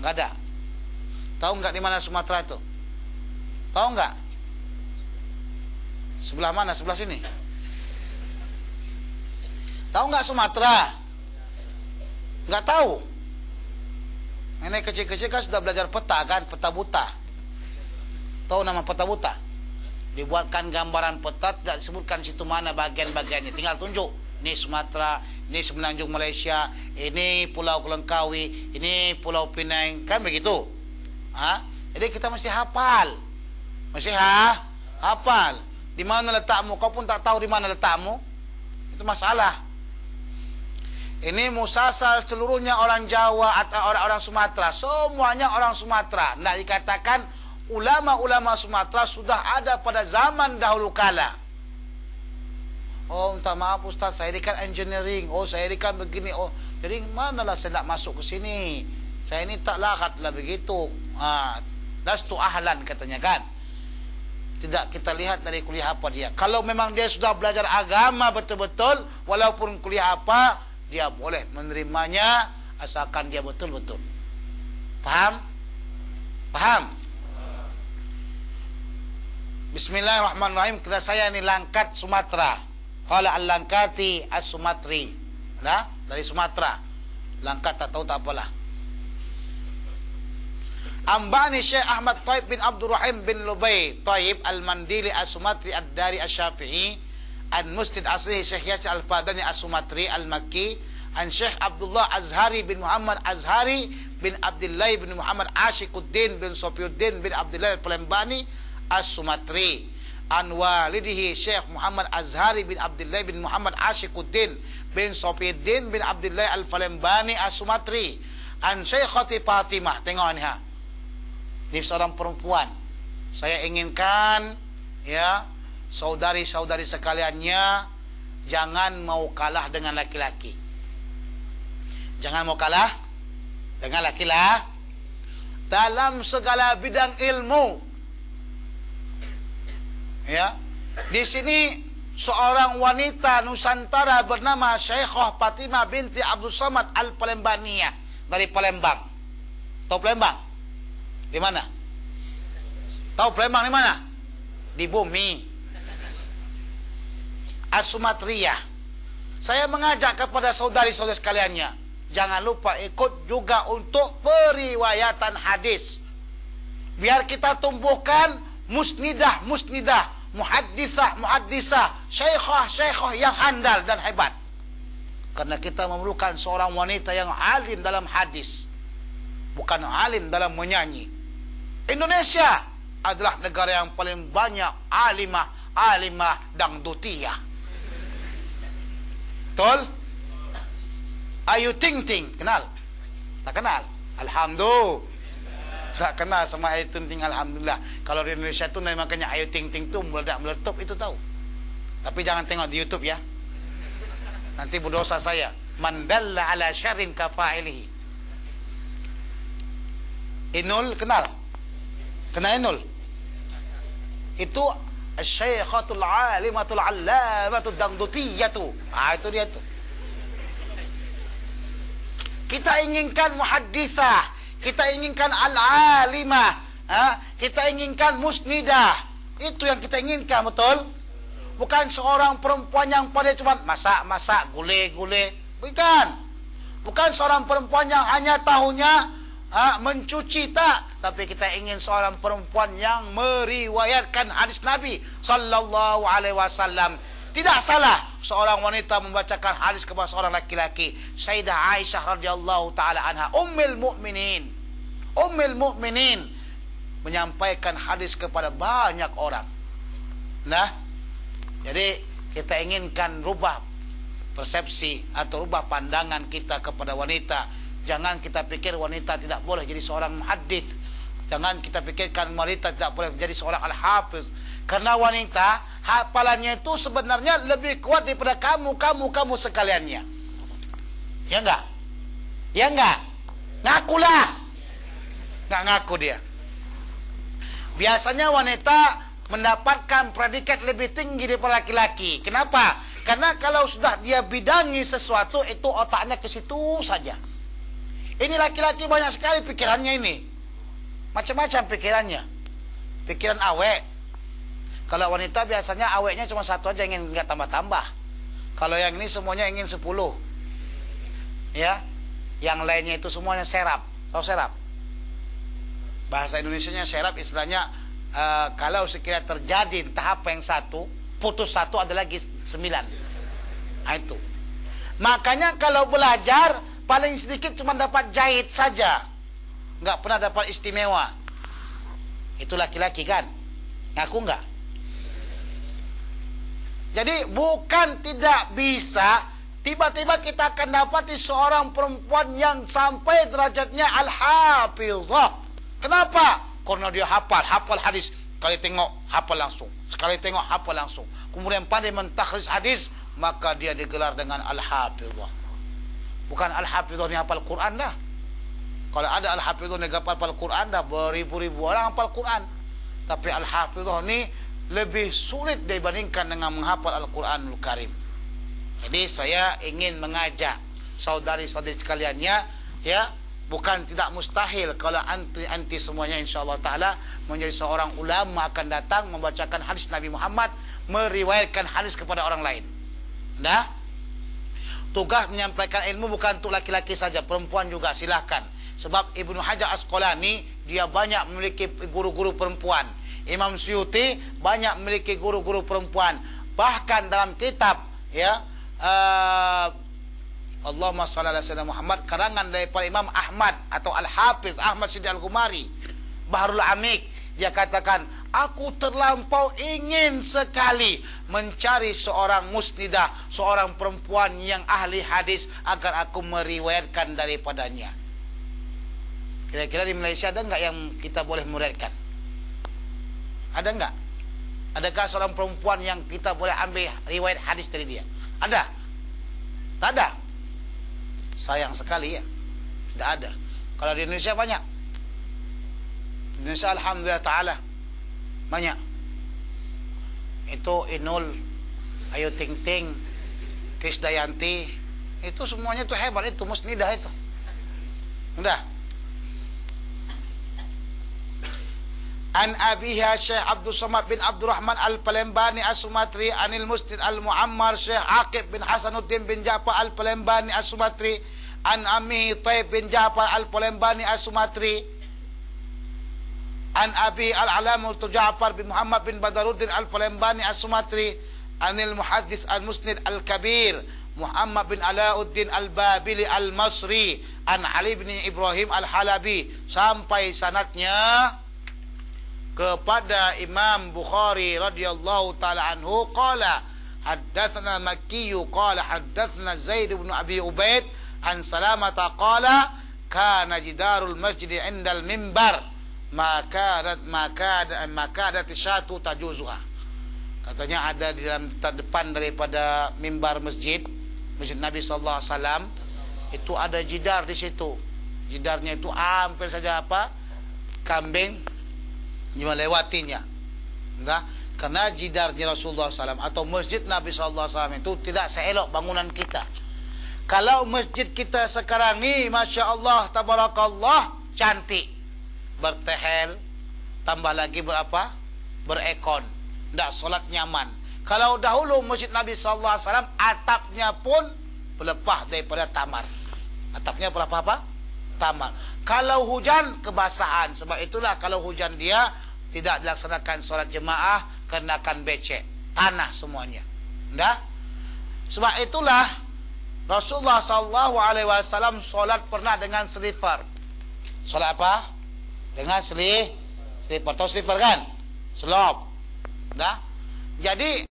Enggak ada. Tahu enggak di mana Sumatera itu? Tahu enggak? Sebelah mana? Sebelah sini. Tahu nggak Sumatera? Nggak tahu. Nenek kecil-kecil kan sudah belajar peta kan, peta buta. Tahu nama peta buta? Dibuatkan gambaran peta, tidak disebutkan situ mana bagian-bagiannya. Tinggal tunjuk. Ini Sumatera, ini semenanjung Malaysia, ini Pulau Langkawi, ini Pulau Pinang, kan begitu. Jadi kita mesti hafal. Mesti hafal. Di mana letakmu? Kau pun tak tahu di mana letakmu. Itu masalah. Ini musasal seluruhnya orang Jawa atau orang-orang Sumatera. Semuanya orang Sumatera. Nah, dikatakan ulama-ulama Sumatera sudah ada pada zaman dahulu kala. Oh, minta maaf Ustaz, saya ini kan engineering. Oh, saya ini kan begini. Oh, jadi manalah saya nak masuk ke sini. Saya ini tak lakat lah begitu. Lastu ahlan katanya kan. Tidak kita lihat dari kuliah apa dia. Kalau memang dia sudah belajar agama betul-betul, walaupun kuliah apa, dia boleh menerimanya asalkan dia betul-betul. Paham? Paham? Bismillahirrahmanirrahim. Kita saya ini Langkat Sumatera. Qala al-Langkati as-Sumatri. Nah, dari Sumatera. Langkat tak tahu tak apalah. Ambani Syekh Ahmad Thaib bin Abdurrahim bin Lubay Thaib Al-Mandili As-Sumatri Ad-Dari Asy-Syafi'i an Musnid Asli Syekh Yasir Al-Fadani As-Sumatri Al-Makki an Syekh Abdullah Azhari bin Muhammad Azhari bin Abdullah bin Muhammad Ashiquddin bin Sofiyuddin bin Abdullah Al-Palembani As-Sumatri an walidihi Syekh Muhammad Azhari bin Abdullah bin Muhammad Ashiquddin bin Sofiyuddin bin Abdullah Al-Palembani As-Sumatri an Syekhati Fatimah. Tengok ni ha. Ini seorang perempuan. Saya inginkan ya saudari-saudari sekaliannya jangan mau kalah dengan laki-laki. Jangan mau kalah dengan laki-laki dalam segala bidang ilmu. Ya. Di sini seorang wanita Nusantara bernama Syekhah Fatimah binti Abdul Samad Al-Palembaniyah dari Palembang. Tahu Palembang? Di mana? Tahu Palembang di mana? Di bumi. As-Sumatriyah. Saya mengajak kepada saudari-saudari sekaliannya, jangan lupa ikut juga untuk periwayatan hadis. Biar kita tumbuhkan musnidah, muhaddisah, syekhah yang handal dan hebat. Karena kita memerlukan seorang wanita yang alim dalam hadis, bukan alim dalam menyanyi. Indonesia adalah negara yang paling banyak alimah dangdutiyah. Betul? Ayu Ting Ting, kenal? Tak kenal? Alhamdulillah. Tak kenal sama Ayu Ting Ting, alhamdulillah. Kalau di Indonesia tu makanya Ayu Ting Ting tu meledak-meletup itu tahu. Tapi jangan tengok di YouTube ya. Nanti berdosa saya. Man dalla ala syarrin kafa'ilihi. Inul kenal? Kenal Inul? Itu Syekhatul Alimatul Allamatul Dangdutiyatu. Itu dia tu. Kita inginkan muhaddithah, kita inginkan al-alimah, kita inginkan musnidah. Itu yang kita inginkan, betul? Bukan seorang perempuan yang pada cuma masak-masak, gule-gule. Bukan seorang perempuan yang hanya tahunya mencuci, tak. Tapi kita ingin seorang perempuan yang meriwayatkan hadis Nabi sallallahu alaihi wasallam. Tidak salah seorang wanita membacakan hadis kepada seorang laki-laki. Sayyidah Aisyah radhiyallahu taala anha, ummul mukminin menyampaikan hadis kepada banyak orang. Nah, jadi kita inginkan rubah persepsi atau rubah pandangan kita kepada wanita. Jangan kita pikir wanita tidak boleh jadi seorang muhaddits. Jangan kita pikirkan wanita tidak boleh menjadi seorang al-hafiz. Karena wanita hafalannya itu sebenarnya lebih kuat daripada kamu sekaliannya. Ya enggak? Ya enggak? Ngakulah. Enggak ngaku dia. Biasanya wanita mendapatkan predikat lebih tinggi daripada laki-laki. Kenapa? Karena kalau sudah dia bidangi sesuatu, itu otaknya ke situ saja. Ini laki-laki banyak sekali pikirannya ini. Macam-macam pikirannya. Pikiran awek. Kalau wanita biasanya aweknya cuma satu aja, ingin nggak tambah-tambah. Kalau yang ini semuanya ingin 10. Ya. Yang lainnya itu semuanya serap. Tahu serap? Bahasa Indonesianya serap istilahnya kalau sekiranya terjadi tahap yang satu, putus satu ada lagi 9. Nah, itu. Makanya kalau belajar paling sedikit cuma dapat jahit saja. Nggak pernah dapat istimewa. Itu laki-laki kan? Ngaku nggak? Jadi bukan tidak bisa, tiba-tiba kita akan dapati seorang perempuan yang sampai derajatnya al-hafizah. Kenapa? Karena dia hafal hadis. Sekali tengok hafal langsung. Sekali tengok hafal langsung. Kemudian pandai mentakhris hadis, maka dia digelar dengan al-hafizah. Bukan al-hafizah ni hafal Quran dah. Kalau ada al-hafizah ni hafal Quran dah, beribu-ribu orang hafal Quran. Tapi al-hafizah ni lebih sulit dibandingkan dengan menghafal Al-Quranul Karim. Jadi saya ingin mengajak saudari-saudari sekaliannya, ya, bukan tidak mustahil kalau anti semuanya insyaallah taala menjadi seorang ulama akan datang membacakan hadis Nabi Muhammad, meriwayatkan hadis kepada orang lain. Nah, tugas menyampaikan ilmu bukan untuk laki-laki saja, perempuan juga silahkan. Sebab Ibnu Hajar Asqalani dia banyak memiliki guru-guru perempuan. Imam Suyuti banyak memiliki guru-guru perempuan. Bahkan dalam kitab ya Allahumma shalli ala sayyidina Muhammad, karangan daripada Imam Ahmad atau Al-Hafiz Ahmad Siddiq Al-Ghumari, Bahrul Amik, dia katakan, aku terlampau ingin sekali mencari seorang musnidah, seorang perempuan yang ahli hadis agar aku meriwayatkan daripadanya. Kira-kira di Malaysia ada enggak yang kita boleh meriwayatkan? Ada enggak? Adakah seorang perempuan yang kita boleh ambil riwayat hadis dari dia? Ada? Tak ada? Sayang sekali ya, tidak ada. Kalau di Indonesia banyak. Di Indonesia alhamdulillah ta'ala banyak. Itu Inul, Ayu Ting Ting, Krisdayanti, itu semuanya itu hebat, itu musnidah itu. Udah. An abiha Syekh Abdul Samad bin Abdurrahman Al-Palembani As-Sumatri, anil Musnid Al-Muammar Syekh Aqib bin Hasanuddin bin Ja'far Al-Palembani As-Sumatri, an Ami Taib bin Ja'far Al-Palembani As-Sumatri, an Abi Al-Alamul Ja'far bin Muhammad bin Badaruddin Al-Palembani As-Sumatri, anil Muhaddis Al-Musnid Al-Kabir Muhammad bin Alauddin Al-Babili Al-Masri, an Ali bin Ibrahim Al-Halabi, sampai sanadnya kepada Imam Bukhari radhiyallahu taala anhu, qala haddatsana Makkiyu qala haddatsana Zaid bin Abi Ubaid an Salamata qala kana jidarul masjid 'indal mimbar makadat syatu tajuzuha. Katanya ada di dalam depan daripada mimbar masjid Nabi sallallahu alaihi wasallam, itu ada jidar di situ. Jidarnya itu hampir saja apa? Kambing melewatinya. Enggak? Karena jidarnya Rasulullah SAW atau masjid Nabi SAW itu tidak seelok bangunan kita. Kalau masjid kita sekarang ni, Masya Allah, Tabarakallah, cantik, bertehel, tambah lagi berapa? Berekon, tidak solat nyaman. Kalau dahulu masjid Nabi SAW, atapnya pun berlepas daripada tamar. Atapnya berapa apa? Tamar. Kalau hujan, kebasahan. Sebab itulah kalau hujan dia tidak dilaksanakan solat jemaah, kenakan becek, tanah semuanya. Dah? Sebab itulah Rasulullah SAW solat pernah dengan selipar. Solat apa? Dengan selipar. Tahu selipar kan? Selop. Dah? Jadi